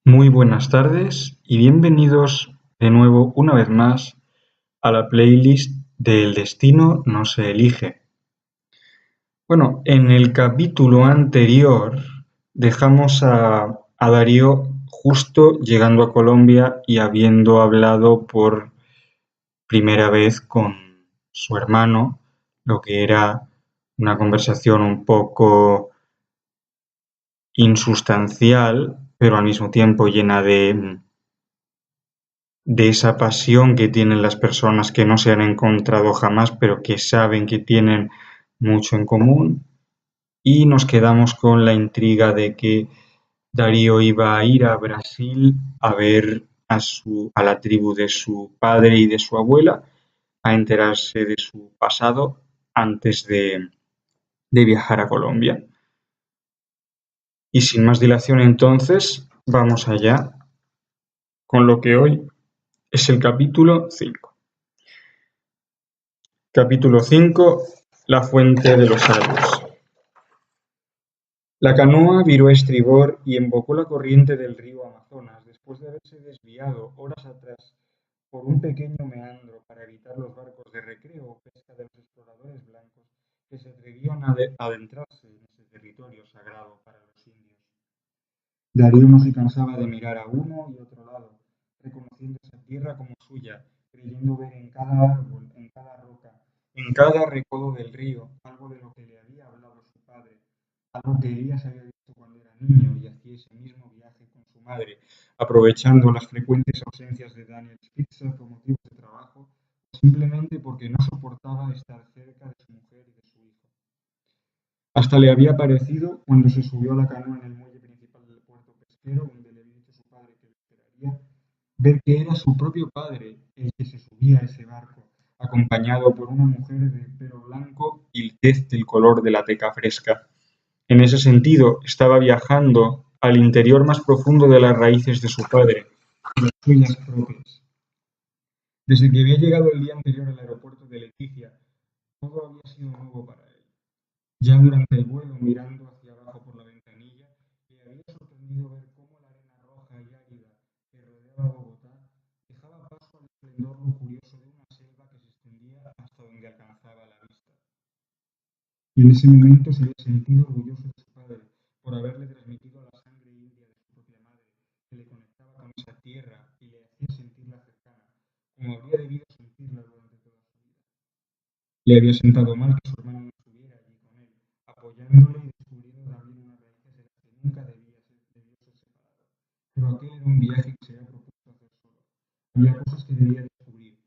Muy buenas tardes y bienvenidos de nuevo una vez más a la playlist de El destino no se elige. Bueno, en el capítulo anterior dejamos a Darío justo llegando a Colombia y habiendo hablado por primera vez con su hermano, lo que era una conversación un poco insustancial, pero al mismo tiempo llena de esa pasión que tienen las personas que no se han encontrado jamás, pero que saben que tienen mucho en común. Y nos quedamos con la intriga de que Darío iba a ir a Brasil a ver a la tribu de su padre y de su abuela, a enterarse de su pasado antes de viajar a Colombia. Y sin más dilación entonces, vamos allá con lo que hoy es el capítulo 5. Capítulo 5. La fuente de los sabios. La canoa viró a estribor y embocó la corriente del río Amazonas, después de haberse desviado horas atrás por un pequeño meandro para evitar los barcos de recreo o pesca de los exploradores blancos que se atrevían a adentrarse en ese territorio sagrado para los indios. Darío no se cansaba de mirar a uno y otro lado, reconociendo esa tierra como suya, creyendo ver en cada árbol, en cada roca, en cada recodo del río, algo de lo que le había hablado su padre, algo que Elías había visto cuando era niño y hacía ese mismo viaje con su madre, aprovechando las frecuentes ausencias de Daniel Spitzer por motivos de trabajo o simplemente porque no soportaba estar cerca de su mujer y de su hijo. Hasta le había parecido, cuando se subió a la canoa en el muelle principal del puerto pesquero, donde le había dicho su padre que lo esperaría, ver que era su propio padre el que se subía a ese barco, acompañado por una mujer de pelo blanco y tez del color de la teca fresca. En ese sentido, estaba viajando al interior más profundo de las raíces de su padre, las suyas propias. Desde que había llegado el día anterior al aeropuerto de Leticia, todo había sido nuevo para él. Ya durante el vuelo, mirando hacia abajo por la ventanilla, le había sorprendido ver cómo la arena roja y árida que rodeaba Bogotá dejaba paso al esplendor lujurioso de una selva que se extendía hasta donde alcanzaba la vista. Y en ese momento se había sentido orgulloso de su padre por haberle transmitido la sangre india de su propia madre, que le conectaba con esa tierra y le hacía sentirla cercana, como habría debido sentirla durante toda su vida. Le había sentado mal que su hermano no estuviera allí con él, apoyándole y descubriendo también unas raíces de las que nunca debió ser separado. Pero aquel era un viaje que se había propuesto hacer solo. Había cosas que debía descubrir,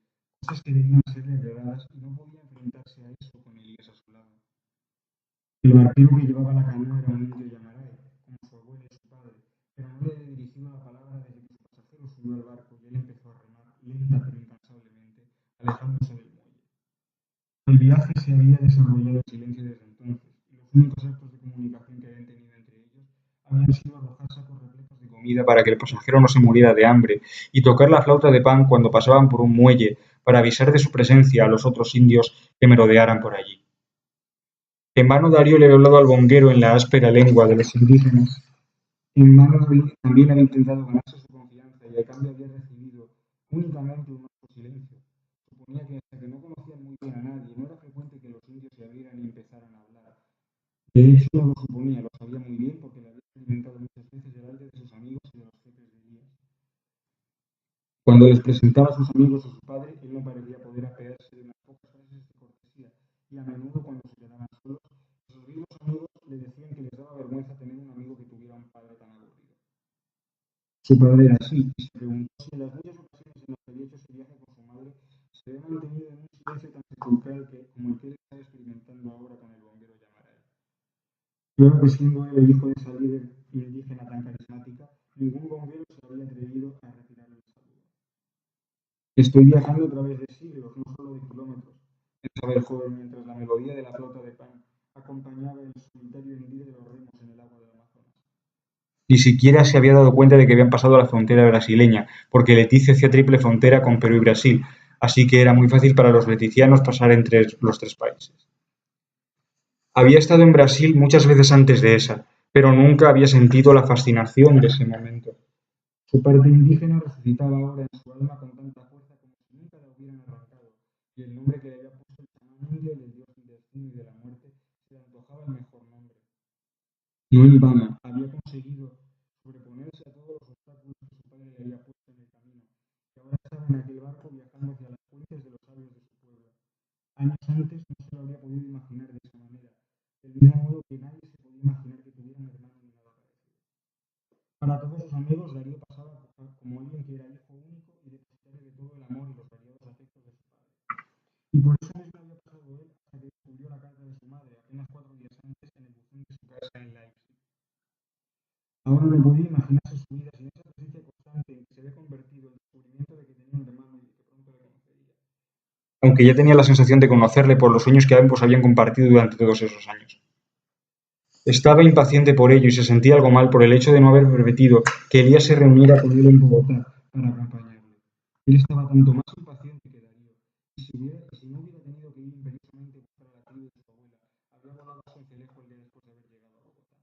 cosas que debían serle agradadas y no podía enfrentarse a eso con Elías a su lado. El barquero que llevaba la canoa era un indio Yamaray, como su abuela y su padre, pero no le había dirigido la palabra desde que su pasajero subió al barco y él empezó a remar, lenta pero incansablemente, alejándose del muelle. El viaje se había desarrollado en silencio desde entonces, y los únicos actos de comunicación que habían tenido entre ellos habían sido arrojar sacos repletos de comida para que el pasajero no se muriera de hambre, y tocar la flauta de pan cuando pasaban por un muelle para avisar de su presencia a los otros indios que merodearan por allí. En vano Darío le había hablado al bonguero en la áspera lengua de los indígenas. En vano también había intentado ganarse su confianza y a cambio había recibido únicamente un honesto silencio. Suponía que hasta que no conocían muy bien a nadie, no era frecuente que los indios se abrieran y empezaran a hablar. De hecho, no lo suponía, lo sabía muy bien porque le había experimentado muchas veces delante de sus amigos y de los jefes de Elías. Cuando les presentaba a sus amigos a su padre, él no parecía poder apearse de unas pocas frases de cortesía, y a menudo cuando se quedaban solos, sus vivos amigos le decían que les daba vergüenza tener un amigo que tuviera un padre tan aburrido. Su padre era así, y se preguntó si en las muchas ocasiones en las que había hecho ese viaje con su madre, se había mantenido en un silencio tan sepulcral como el que él estaba experimentando ahora con el bombero Yamaray. Claro que siendo él el hijo de esa líder indígena tan carismática, ningún bombero se había atrevido a retirarle el saludo. Estoy viajando a través de siglos, no solo de kilómetros, pensaba el joven mientras la melodía de la flauta de pan acompañaba el solitario hendir de los remos en el agua del Amazonas. Ni siquiera se había dado cuenta de que habían pasado la frontera brasileña, porque Leticia hacía triple frontera con Perú y Brasil, así que era muy fácil para los leticianos pasar entre los tres países. Había estado en Brasil muchas veces antes de esa, pero nunca había sentido la fascinación de ese momento. Su parte indígena resucitaba ahora en su alma con tanta fuerza como si nunca la hubieran arrancado, y el nombre que le había puesto el chamán indio del dios del destino y de la muerte se le antojaba el mejor nombre. No en vano, había conseguido sobreponerse a todos los obstáculos que su padre le había puesto en el camino, y ahora estaba en aquel barco viajando hacia las fuentes de los sabios de su pueblo. Años antes no se lo habría podido imaginar de esa manera, del mismo modo que nadie se podía imaginar que tuviera un hermano ni nada parecido. Para todos sus amigos, Darío pasaba como alguien que era hijo único y depositario de todo el amor y los variados afectos de su padre. Y por eso mismo había pasado él hasta que descubrió la carta de su madre, apenas 4 días antes, en el buzón de su casa en Leipzig. Ahora no podía imaginarse su vida sin esa presencia constante en que se había convertido el descubrimiento de que tenía un hermano y de que pronto le conocería. Aunque ya tenía la sensación de conocerle por los sueños que ambos habían compartido durante todos esos años. Estaba impaciente por ello y se sentía algo mal por el hecho de no haber permitido que Elías se reuniera con él en Bogotá para acompañarle. Él estaba tanto más impaciente que Darío, y si no hubiera tenido que ir imperiosamente a buscar a la tribu de su abuela, habría volado a Sincelejo el día después de haber llegado a Bogotá.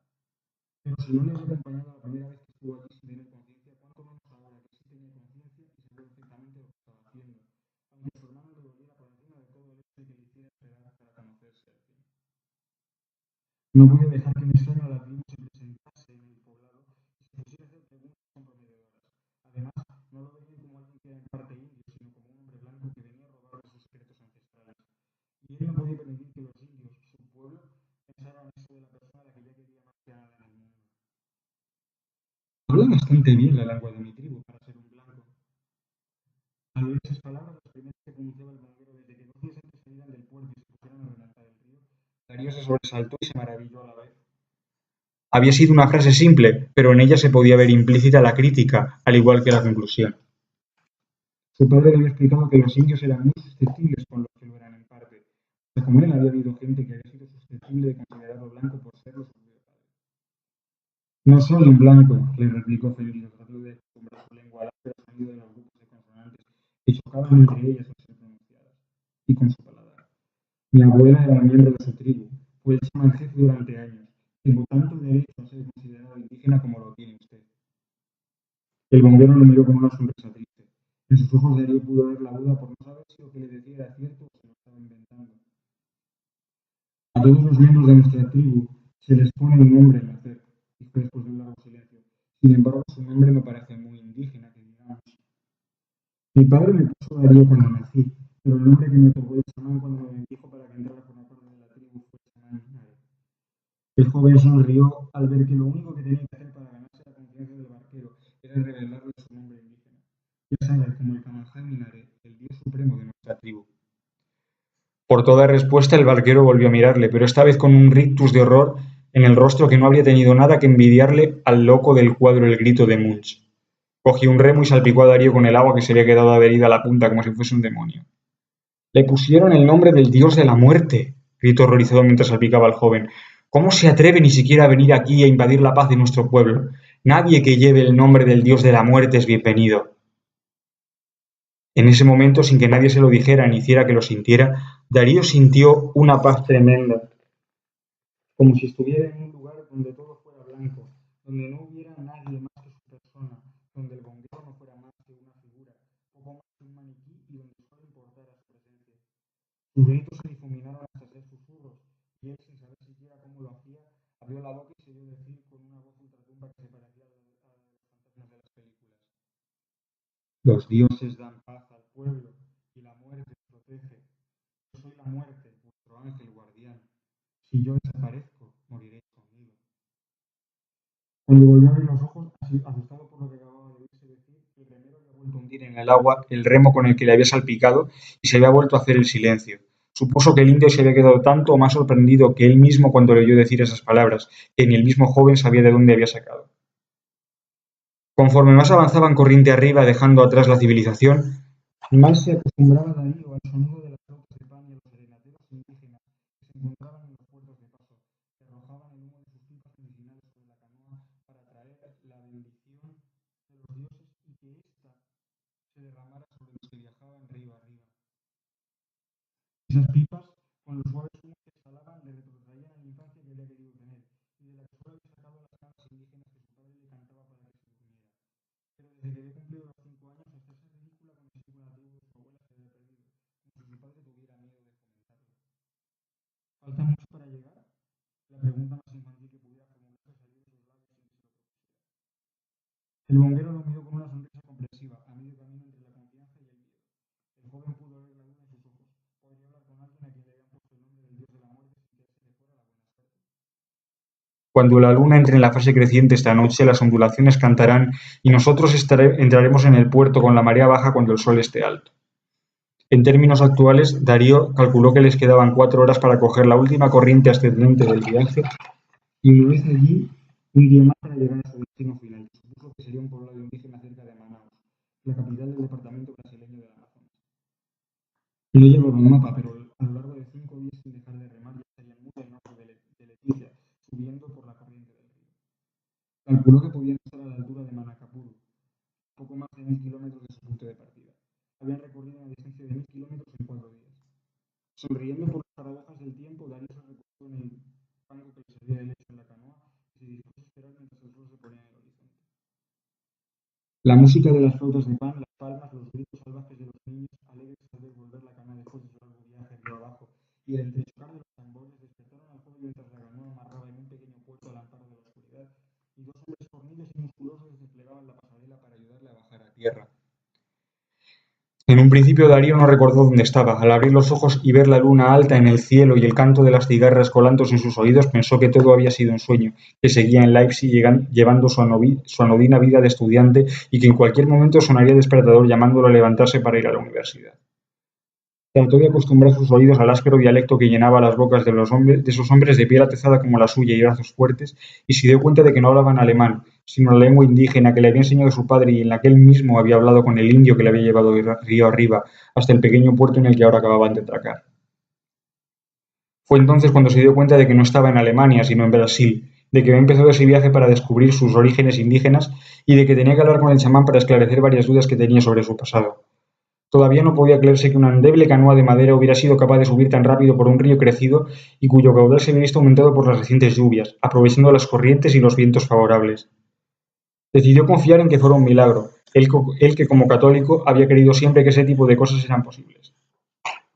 Pero si no le había acompañado la primera vez que estuvo allí sin tener conciencia, cuánto menos ahora que sí tenía conciencia y sabía perfectamente lo que estaba haciendo, aunque su hermano le doliera por encima de todo el hecho de que le hiciera esperar para conocerse al fin. No podía dejar que un extraño a la tribu se presentase en el poblado y se pusiera a hacer preguntas comprometedoras. Además, no lo veían como alguien que era en parte indio, sino como un hombre blanco que venía a robarle sus secretos ancestrales. Y él no podía permitir que los indios, su pueblo, pensaran eso de la persona a la que ya quería más que nada en el mundo. Habla bastante bien la lengua de mi tribu para ser un blanco. Al oír esas palabras, las primeras que pronunciaba el banquero desde que 2 días antes salieran del puerto y se pusieran a redactar el río, Darío se sobresaltó y se maravilló a la vez. Había sido una frase simple, pero en ella se podía ver implícita la crítica, al igual que la conclusión. Su padre le había explicado que los indios eran muy susceptibles con los que lo eran en parte, pero como él había habido gente que había sido susceptible de considerarlo blanco por serlo su propio padre. No soy un blanco, le replicó Felipe, tratando de acostumbrar su lengua al áspero sonido de los grupos de consonantes que chocaban entre ellas al ser pronunciadas, y con su paladar. Mi abuela era miembro de su tribu, fue el chamán jefe durante años. Tengo tanto derecho a ser considerado indígena como lo tiene usted. El bombero lo miró con una sonrisa triste. En sus ojos Darío pudo ver la duda por no saber si lo que le decía era cierto o se lo estaba inventando. A todos los miembros de nuestra tribu se les pone un nombre al nacer, dijo después de un largo silencio. Sin embargo, su nombre me parece muy indígena, que digamos. Mi padre me puso Darío cuando nací, pero el nombre que me otorgó el chamán cuando me bendijo para que entrara a formar parte de la tribu fue chamán Nare. El joven sonrió al ver que lo único que tenía que hacer para ganarse la confianza del barquero era revelarle su nombre indígena. Ya sabes, como el Kamanjá Minare, el dios supremo de nuestra tribu. Por toda respuesta el barquero volvió a mirarle, pero esta vez con un rictus de horror en el rostro que no habría tenido nada que envidiarle al loco del cuadro El grito de Munch. Cogió un remo y salpicó a Darío con el agua que se había quedado adherida a la punta como si fuese un demonio. Le pusieron el nombre del dios de la muerte, gritó horrorizado mientras salpicaba al joven. ¿Cómo se atreve ni siquiera a venir aquí a invadir la paz de nuestro pueblo? Nadie que lleve el nombre del dios de la muerte es bienvenido. En ese momento, sin que nadie se lo dijera ni hiciera que lo sintiera, Darío sintió una paz tremenda, como si estuviera en un lugar donde todo fuera blanco, donde no hubiera nadie más que su persona, donde el bombero no fuera más que una figura, poco más que un maniquí y donde solo importara su presencia. Sus gritos se difuminaron hasta ser susurros, y él, sin saber siquiera cómo lo hacía, abrió la boca y se oyó decir con una voz ultratumba que se parecía a la de los fantasmas de las películas. Los dioses dan paz al pueblo y la muerte protege. Yo soy la muerte, vuestro ángel guardián. Si yo desaparezco, moriréis conmigo. Cuando volvió a abrir los ojos, asustado por lo que acababa de oírse decir, el remero había vuelto a hundir en el agua el remo con el que le había salpicado y se había vuelto a hacer el silencio. Supuso que el indio se había quedado tanto o más sorprendido que él mismo cuando le oyó decir esas palabras, que ni el mismo joven sabía de dónde había sacado. Conforme más avanzaban corriente arriba, dejando atrás la civilización, más se acostumbraba Darío al sonido de las flautas de pan y a los serenateros indígenas que se encontraban en los puertos de paso, que arrojaban el humo de sus pipas medicinales sobre la canoa para traer la bendición de los dioses y que ésta se derramara sobre los que viajaban río arriba. Esas pipas, con los suaves humos que exhalaban, le retrotraían a la infancia que había querido tener y de la que solo había sacado las cantas indígenas que su padre le cantaba para que se durmiera. Pero Desde que había cumplido los 5 años, hasta esa ridícula conexión con la tribu de su abuela se había perdido, como si su padre tuviera miedo de comentarlo. ¿Falta mucho para llegar? La pregunta más infantil que pudiera formularse salió de sus labios sin que se lo propusiera. El bonguero lo miró con una sonrisa comprensiva, a medio camino entre la confianza y el miedo. El joven pudo ver la duda en sus ojos. Podría hablar con alguien a quien le habían puesto el nombre del dios de la muerte sin que se le fuera la buena suerte. Cuando la luna entre en la fase creciente esta noche, las ondulaciones cantarán y nosotros entraremos en el puerto con la marea baja cuando el sol esté alto. En términos actuales, Darío calculó que les quedaban 4 horas para coger la última corriente ascendente del viaje y una vez allí, un día más para llegar a su destino final, que supuso que sería un poblado indígena cerca de Manaus, la capital del departamento brasileño del Amazonas. No llevaba un mapa, pero a lo largo de 5 días sin dejar de remar ya estarían muy al norte de Leticia, subiendo por la corriente del río. Calculó que podían estar a la altura de Manacapuru, poco más de 1000 kilómetros de su punto de partida. Habían recorrido una distancia de 1000 kilómetros en 4 días. Sonriendo por las paradojas del tiempo, Darío se recostó en el banco que le servía de lecho en la canoa y se dispuso a esperar mientras el sol se ponía en el horizonte. La música de las flautas de pan, las palmas, los gritos salvajes de los niños, alegres al ver volver la canoa después de su largo viaje río abajo, y el entrechocar de los tambores despertaron al joven mientras la canoa amarraba en un pequeño puerto al amparo de la oscuridad, y 2 hombres fornidos y musculosos desplegaban la pasarela para ayudarle a bajar a tierra. En un principio Darío no recordó dónde estaba. Al abrir los ojos y ver la luna alta en el cielo y el canto de las cigarras colándose en sus oídos, pensó que todo había sido un sueño, que seguía en Leipzig llevando su anodina vida de estudiante y que en cualquier momento sonaría el despertador llamándolo a levantarse para ir a la universidad. Trató de acostumbrar sus oídos al áspero dialecto que llenaba las bocas de esos hombres de piel atezada como la suya y brazos fuertes, y se dio cuenta de que no hablaban alemán, sino la lengua indígena que le había enseñado su padre y en la que él mismo había hablado con el indio que le había llevado río arriba hasta el pequeño puerto en el que ahora acababan de atracar. Fue entonces cuando se dio cuenta de que no estaba en Alemania, sino en Brasil, de que había empezado ese viaje para descubrir sus orígenes indígenas y de que tenía que hablar con el chamán para esclarecer varias dudas que tenía sobre su pasado. Todavía no podía creerse que una endeble canoa de madera hubiera sido capaz de subir tan rápido por un río crecido y cuyo caudal se había visto aumentado por las recientes lluvias, aprovechando las corrientes y los vientos favorables. Decidió confiar en que fuera un milagro, él que como católico había creído siempre que ese tipo de cosas eran posibles.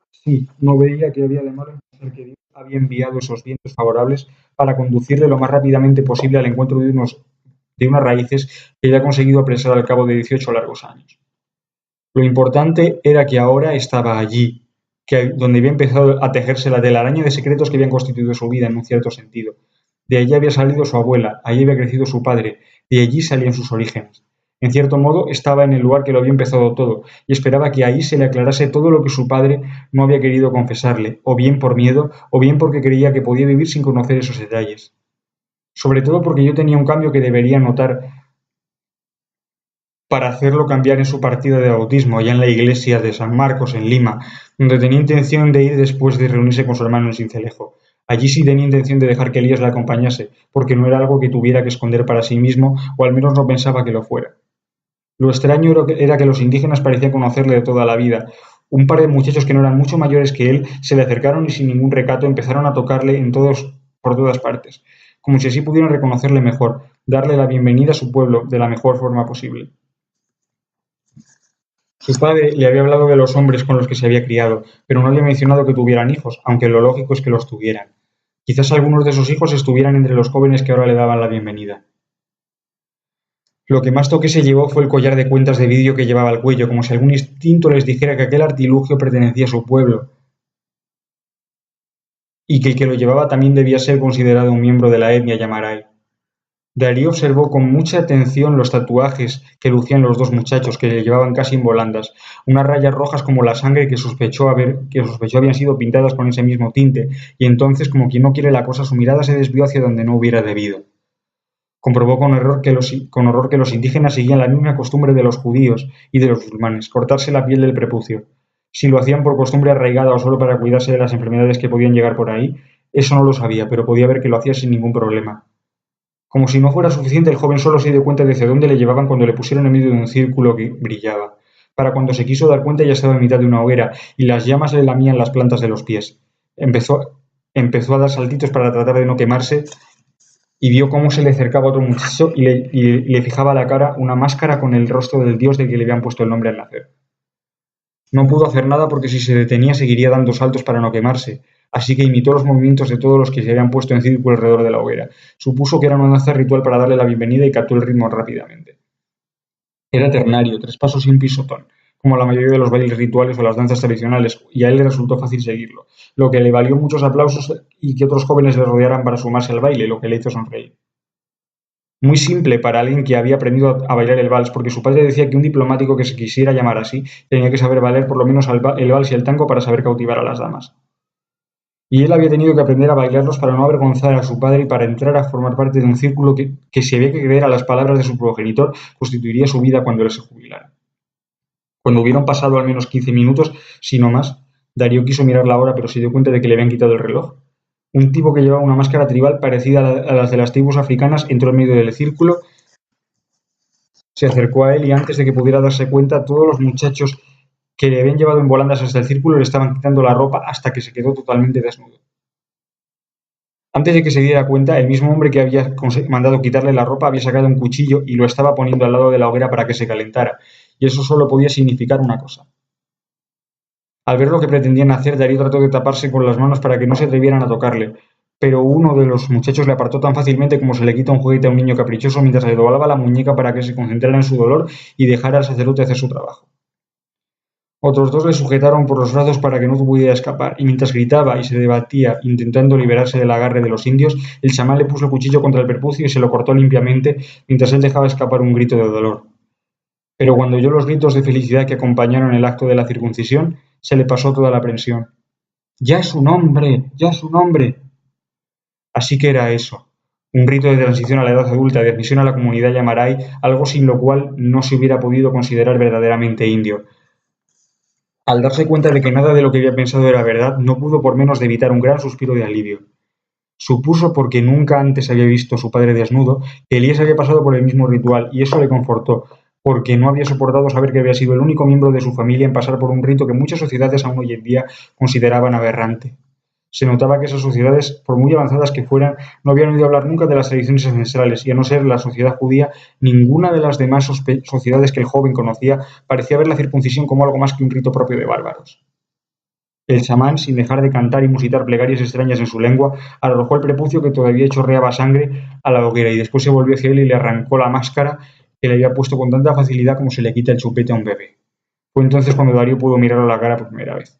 Sí, no veía que había de malo en pensar que Dios había enviado esos vientos favorables para conducirle lo más rápidamente posible al encuentro de unas raíces que había conseguido apresar al cabo de 18 largos años. Lo importante era que ahora estaba allí, donde había empezado a tejerse la telaraña de secretos que habían constituido su vida en un cierto sentido. De allí había salido su abuela, allí había crecido su padre, de allí salían sus orígenes. En cierto modo, estaba en el lugar que lo había empezado todo, y esperaba que ahí se le aclarase todo lo que su padre no había querido confesarle, o bien por miedo, o bien porque creía que podía vivir sin conocer esos detalles. Sobre todo porque yo tenía un cambio que debería notar para hacerlo cambiar en su partida de bautismo, allá en la iglesia de San Marcos, en Lima, donde tenía intención de ir después de reunirse con su hermano en Sincelejo. Allí sí tenía intención de dejar que Elías la acompañase, porque no era algo que tuviera que esconder para sí mismo, o al menos no pensaba que lo fuera. Lo extraño era que los indígenas parecían conocerle de toda la vida. Un par de muchachos que no eran mucho mayores que él se le acercaron y sin ningún recato empezaron a tocarle por todas partes, como si así pudieran reconocerle mejor, darle la bienvenida a su pueblo de la mejor forma posible. Su padre le había hablado de los hombres con los que se había criado, pero no había mencionado que tuvieran hijos, aunque lo lógico es que los tuvieran. Quizás algunos de esos hijos estuvieran entre los jóvenes que ahora le daban la bienvenida. Lo que más toque se llevó fue el collar de cuentas de vidrio que llevaba al cuello, como si algún instinto les dijera que aquel artilugio pertenecía a su pueblo, y que el que lo llevaba también debía ser considerado un miembro de la etnia Yamarai. Darío observó con mucha atención los tatuajes que lucían los dos muchachos, que le llevaban casi en volandas, unas rayas rojas como la sangre que sospechó habían sido pintadas con ese mismo tinte, y entonces, como quien no quiere la cosa, su mirada se desvió hacia donde no hubiera debido. Comprobó con horror que los indígenas seguían la misma costumbre de los judíos y de los musulmanes, cortarse la piel del prepucio. Si lo hacían por costumbre arraigada o solo para cuidarse de las enfermedades que podían llegar por ahí, eso no lo sabía, pero podía ver que lo hacía sin ningún problema. Como si no fuera suficiente, el joven solo se dio cuenta de hacia dónde le llevaban cuando le pusieron en medio de un círculo que brillaba. Para cuando se quiso dar cuenta ya estaba en mitad de una hoguera y las llamas le lamían las plantas de los pies. Empezó a dar saltitos para tratar de no quemarse y vio cómo se le acercaba otro muchacho y le fijaba a la cara una máscara con el rostro del dios del que le habían puesto el nombre al nacer. No pudo hacer nada porque si se detenía seguiría dando saltos para no quemarse, así que imitó los movimientos de todos los que se habían puesto en círculo alrededor de la hoguera. Supuso que era una danza ritual para darle la bienvenida y captó el ritmo rápidamente. Era ternario, tres pasos y un pisotón, como la mayoría de los bailes rituales o las danzas tradicionales, y a él le resultó fácil seguirlo, lo que le valió muchos aplausos y que otros jóvenes le rodearan para sumarse al baile, lo que le hizo sonreír. Muy simple para alguien que había aprendido a bailar el vals, porque su padre decía que un diplomático que se quisiera llamar así tenía que saber bailar por lo menos el vals y el tango para saber cautivar a las damas. Y él había tenido que aprender a bailarlos para no avergonzar a su padre y para entrar a formar parte de un círculo que si había que creer a las palabras de su progenitor, constituiría su vida cuando él se jubilara. Cuando hubieron pasado al menos 15 minutos, si no más, Darío quiso mirar la hora, pero se dio cuenta de que le habían quitado el reloj. Un tipo que llevaba una máscara tribal parecida a las de las tribus africanas entró en medio del círculo, se acercó a él y antes de que pudiera darse cuenta, todos los muchachos que le habían llevado en volandas hasta el círculo le estaban quitando la ropa hasta que se quedó totalmente desnudo. Antes de que se diera cuenta, el mismo hombre que había mandado quitarle la ropa había sacado un cuchillo y lo estaba poniendo al lado de la hoguera para que se calentara, y eso solo podía significar una cosa. Al ver lo que pretendían hacer, Darío trató de taparse con las manos para que no se atrevieran a tocarle, pero uno de los muchachos le apartó tan fácilmente como se le quita un juguete a un niño caprichoso mientras le doblaba la muñeca para que se concentrara en su dolor y dejara al sacerdote hacer su trabajo. Otros dos le sujetaron por los brazos para que no pudiera escapar, y mientras gritaba y se debatía intentando liberarse del agarre de los indios, el chamán le puso el cuchillo contra el prepucio y se lo cortó limpiamente mientras él dejaba escapar un grito de dolor. Pero cuando oyó los gritos de felicidad que acompañaron el acto de la circuncisión, se le pasó toda la aprensión. ¡Ya es un hombre! ¡Ya es un hombre! Así que era eso, un rito de transición a la edad adulta, de admisión a la comunidad Yamarai, algo sin lo cual no se hubiera podido considerar verdaderamente indio. Al darse cuenta de que nada de lo que había pensado era verdad, no pudo por menos de evitar un gran suspiro de alivio. Supuso, porque nunca antes había visto a su padre desnudo, que Elías había pasado por el mismo ritual, y eso le confortó, porque no había soportado saber que había sido el único miembro de su familia en pasar por un rito que muchas sociedades aún hoy en día consideraban aberrante. Se notaba que esas sociedades, por muy avanzadas que fueran, no habían oído hablar nunca de las tradiciones ancestrales, y a no ser la sociedad judía, ninguna de las demás sociedades que el joven conocía parecía ver la circuncisión como algo más que un rito propio de bárbaros. El chamán, sin dejar de cantar y musitar plegarias extrañas en su lengua, arrojó el prepucio que todavía chorreaba sangre a la hoguera y después se volvió hacia él y le arrancó la máscara que le había puesto con tanta facilidad como se le quita el chupete a un bebé. Fue entonces cuando Darío pudo mirarlo a la cara por primera vez.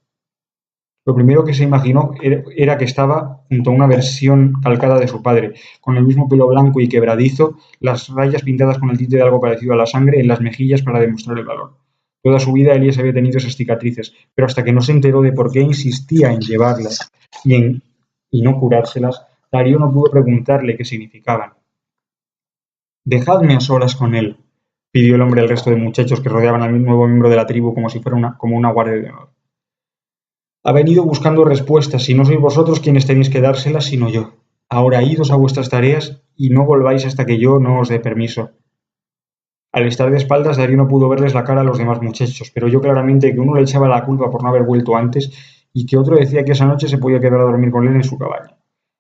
Lo primero que se imaginó era que estaba junto a una versión calcada de su padre, con el mismo pelo blanco y quebradizo, las rayas pintadas con el tinte de algo parecido a la sangre en las mejillas para demostrar el valor. Toda su vida Elías había tenido esas cicatrices, pero hasta que no se enteró de por qué insistía en llevarlas y no curárselas, Darío no pudo preguntarle qué significaban. «Dejadme a solas con él», pidió el hombre al resto de muchachos que rodeaban al nuevo miembro de la tribu como si fuera una guardia de honor. «Ha venido buscando respuestas y no sois vosotros quienes tenéis que dárselas, sino yo. Ahora idos a vuestras tareas y no volváis hasta que yo no os dé permiso». Al estar de espaldas, Darío no pudo verles la cara a los demás muchachos, pero oyó claramente que uno le echaba la culpa por no haber vuelto antes y que otro decía que esa noche se podía quedar a dormir con él en su cabaña.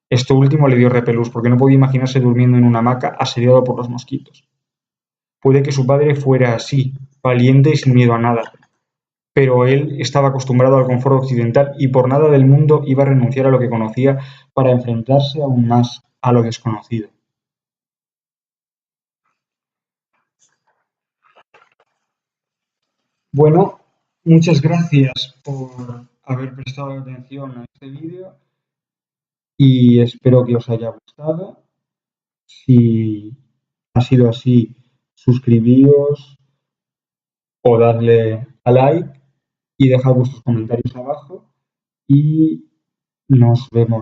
Esto último le dio repelús, porque no podía imaginarse durmiendo en una hamaca asediado por los mosquitos. Puede que su padre fuera así, valiente y sin miedo a nada, pero él estaba acostumbrado al confort occidental y por nada del mundo iba a renunciar a lo que conocía para enfrentarse aún más a lo desconocido. Bueno, muchas gracias por haber prestado atención a este vídeo y espero que os haya gustado. Si ha sido así, suscribíos o dadle a like y dejad vuestros comentarios abajo y nos vemos,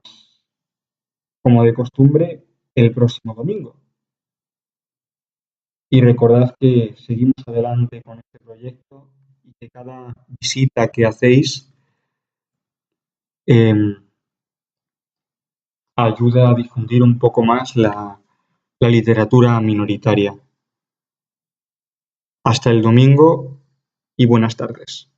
como de costumbre, el próximo domingo. Y recordad que seguimos adelante con este proyecto y que cada visita que hacéis ayuda a difundir un poco más la literatura minoritaria. Hasta el domingo y buenas tardes.